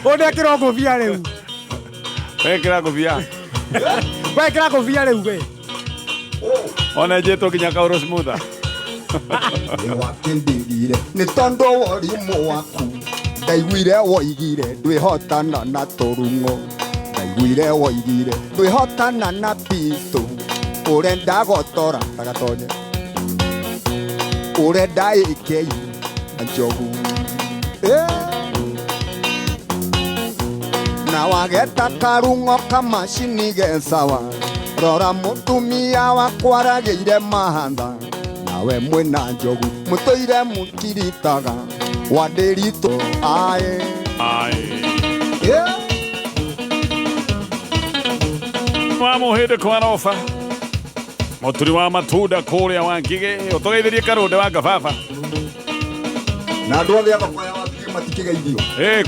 Ona kira kofia riu. Wekira kofia. Wekira kofia riu we. Ona jeto kinya kauro smoother. Wakindire ni tondo worimu waku ndaiguire woigire ndwihotana na torungo ndaiguire woigire ndwihotana na pisto urenda gotora tagatonye urenda ikei njogu na wageta karungo kamacini gesawa rora mutumia wakwarageire mahanda nawe mwena njogu mutoire mukiritaga wadirito aye Wamuhinde kwanofa muturi wa matunda kuria Wangige utugeithirie karude wa Gafafa na andu othe abakwaya wathige matikigeithio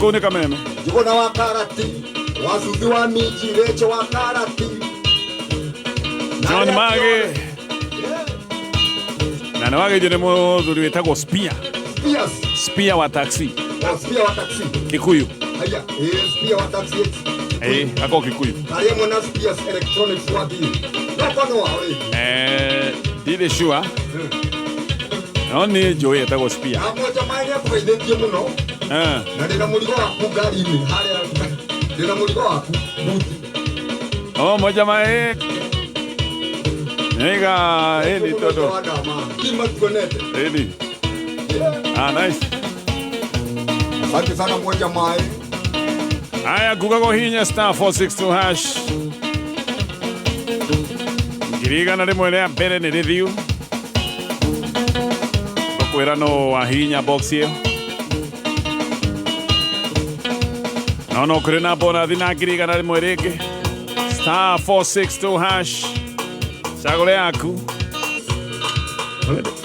kuu ni Kameme njuguna wa karati wacuthi wa minji recho wa karati John Mage na nä wageithio nä må thuri wä tagwo Spia wa taxi kä kuyu ako kä kuyu ndirä sure no nä njå ä etagwo Spia moja mae Nega, ni todo. Ni. Nice. Asante sana moja mae. Aya kugago hinya *462 hash. Ngiriga na rimwe ria mbere ni review. Ngokwira no wa hinya box iyo. No kuri na bona thina ngiriga na rimwe ringi. *462 hash. Chagole yaku.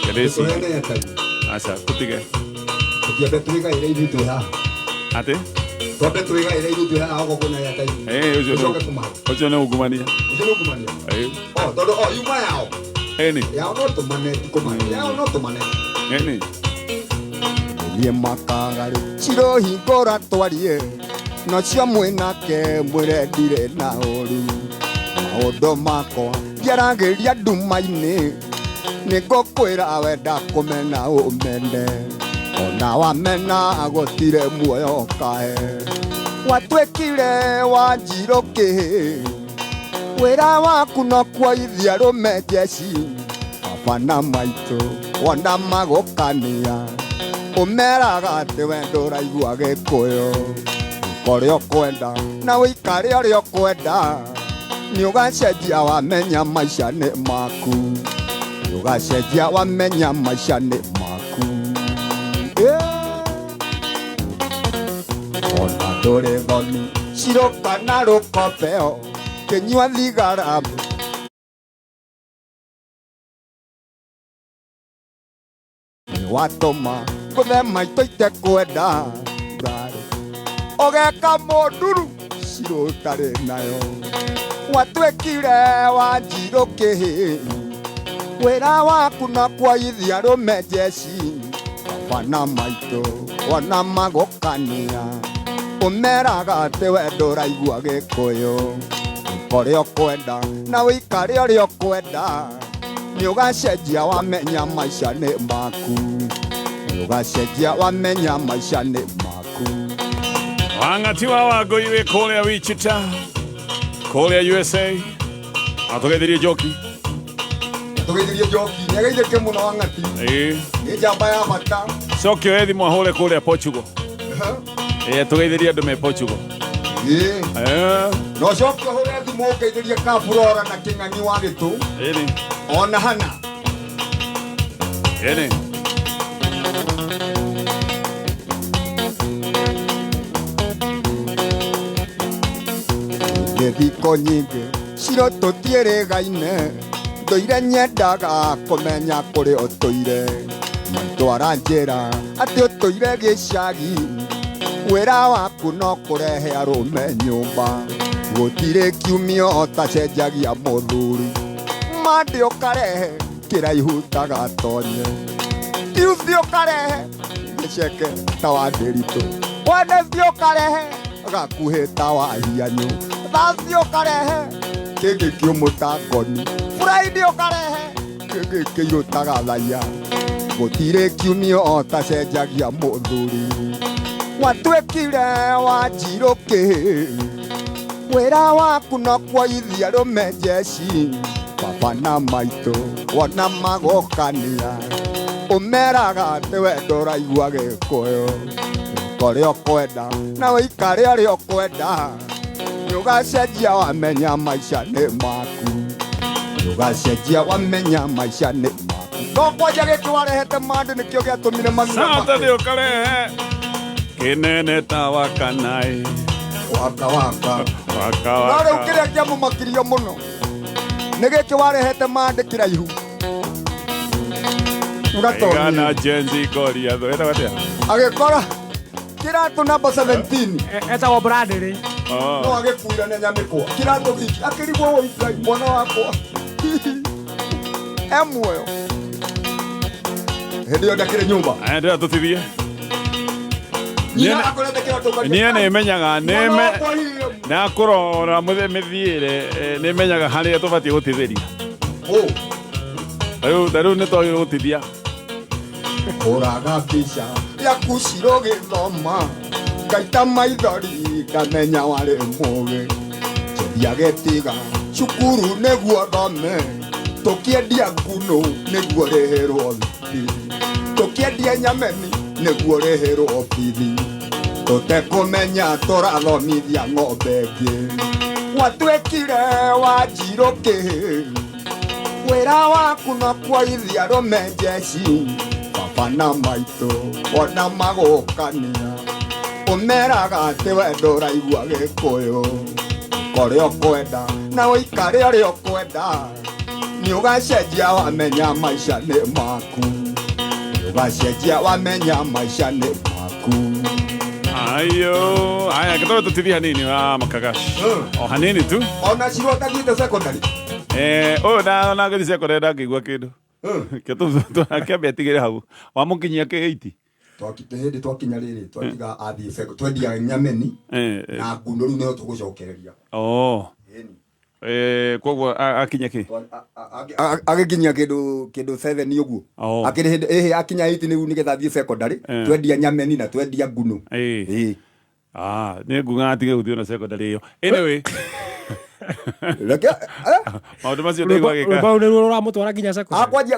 Kedesi. Asa, kutige. Kutia tuiga ile ile tu ha. Ate? Tobe tuiga ile ile tu ha hapo kuna ya tai. Ojo no ugumania. Oh, todo yuma yao. Ni. Yao no to mane kumania. Yao no to mane. Ni. Ye makagari. Chiro hingora twarie. No cia mwenake mwirendire na oru. Maundu makwa ngerageria nduma-inĩ nĩngũkwĩra wenda kũmena ũmene ona wamena gũtirĩ muoyo kae watwĩkire wa njirũ kĩhĩ wĩra waku no kuoithia rũme jeci baba na maitũ wona magũkania ũmeraga atĩ we ndũraigua gĩkũyũ ũkorĩa ũkwenda na wĩikare ũrĩa ũkwenda Nyugasejia wamenya maisha ni maku Nyugasejia wamenya maisha ni maku Ona dore goni Shiroka na rukopeo Kenywa thigara Watoma Kuthema itoite kwenda Ogeka moduru Shirotare nayo watwĩkire wa njirũ kĩhĩ wĩra waku no kuoithia rũme jeci baba na maitũ ona magũkania ũmeraga atĩ we ndũraigua gĩkũyũ ũkorĩa ũkwenda na wĩikare ũrĩa ũkwenda nĩũgacenjia wamenya maica nĩ maku nĩũgacenjia wamenya maica nĩ maku Wangati wa Wangũi wĩ kũrĩa Wichita Korea USA atugeithirie Njoki nĩageithĩke mũno Wangati nĩ njamba ya bata coke oe thimũ ahũre kũrĩa Portugal atugeithirie andũ me Portugal no coke ũhũre thimũ ũngeithĩrie Kabũrora na Kĩng'ang'i wa Gĩtũ ona hana thiko nyingĩ ciro tũtiĩrĩgaine ndũire nyendaga kũmenya kũrĩ ũtũire matwara njĩra atĩ ũtũire gĩcagi wĩra waku no kũrehe arũme nyũmba gũtirĩ kiumio tacenjagia mũthuri mande ũkarehe kĩraihu tagatonye tiuthi ũkarehe gĩceke ta wa Ndĩritũ Wende thio karehe gakuhita wa hianyu Thio karehe kĩngĩ kĩũmũtangoni Friday ũkarehe kĩngĩ kĩirũtaga thaya Gũtirĩ kiumio tacenjagia mũthuri Watuĩkire Wanjirũ Wĩra waku no kuoithia rũme njeci Baba na maitũ wona magokania Ũmeraga atĩ we ndũraigua Gĩkũyũ Kũrĩa ũkwenda na wĩikare ũrĩa ũkwenda Nĩũgacenjia wamenya maica nĩ maku Nĩũgacenjia wamenya maica nĩ maku No kwanja gĩkĩ warehete mandĩ nĩkĩo gĩatũmire magina Santa nĩ ũkarehe kĩnene ta wakanaĩ Waka waka waka No waka rĩu kĩrĩa kĩamũmakirio mũno nĩ gĩkĩ warehete mandĩ kĩraihu Gana Genzi Korea though eta watia agĩkora kĩratũ namba 17 etagwo Bradley no agĩkuire nĩ nyamĩkwa kĩratũ gĩkĩ akĩrigwo Ngai mwana wakwa muoyo hĩndĩ ĩyo ndakĩrĩ nyũmba aya ndĩra tũtithie nyina akorete kĩratũ niĩ nĩmenyaga na kũrora mĩthiĩre nĩmenyaga harĩa tũbatiĩ gũtithĩria rĩu nĩtwagĩrĩirwo gũtithia Kũraga mbica yaku cirũgĩthoma ngaita maithori ngamenya warĩ mũgĩ Njoria gĩtiga cukuru nĩguo thome tũkĩendia nguno nĩguo rĩhĩrwo bithi tũkĩendia nyameni nĩguo rĩhĩrwo bithi tũtekũmenya tũrathomithia ng'ombe ĩngĩ Watuĩkire Wanjirũ Wĩra waku no kuoithia rũme njeci Baba na maitũ wona magũkania Ũmeraga atĩ we ndũraigua Gĩkũyũ Kũrĩa ũkwenda na wĩikare ũrĩa ũkwenda Nĩũgacenjia wamenya maica nĩ maku Nĩũgacenjia wamenya maica nĩ maku Ayo aya kĩtoro tũtithie hanini wa Makagash o hanini tu Ona Shirũ atathiĩte secondary ũyũ na gĩthi secondary ndangĩigua kĩndũ kĩambia tigĩre hau wamũkinyia kĩ 8 hĩndĩ twakinya rĩrĩ twatiga athiĩ twendia nyameni na nguno rĩu nĩho tũgũcokereria koguo akinya kĩ agĩkinyia kĩndũ 7 ũguo akĩrĩ hĩndĩ akinya 8 rĩu nĩgetha athiĩ secondary twendia nyameni na twendia nguno nĩ nguga atige gũthiĩ na secondary ĩyo anyway maũndũ macio nĩguo agĩka rũbau nĩruo rũramũtwara nginya kwanja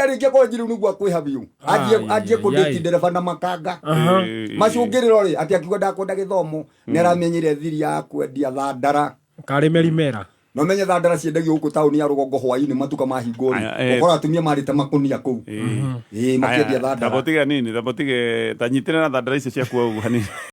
arĩkia koleji rĩu nĩguo akwĩha biũ anjie kũndĩti ndereba na makanga macũngĩrĩro rĩ atĩ akiuga ndakwenda gĩthomo nĩaramenyire thiri ya kwendia thandara karĩ merimera no menye thandara ciendagio gũkũ taũni ya rũgongo hwaĩ-inĩ matuka mahingwo rĩ ũkora atumia marĩte makũnia kũu makĩendia thandara thambotige nini thambotige tanyitĩre na thandara icio ciaku ũguo hanini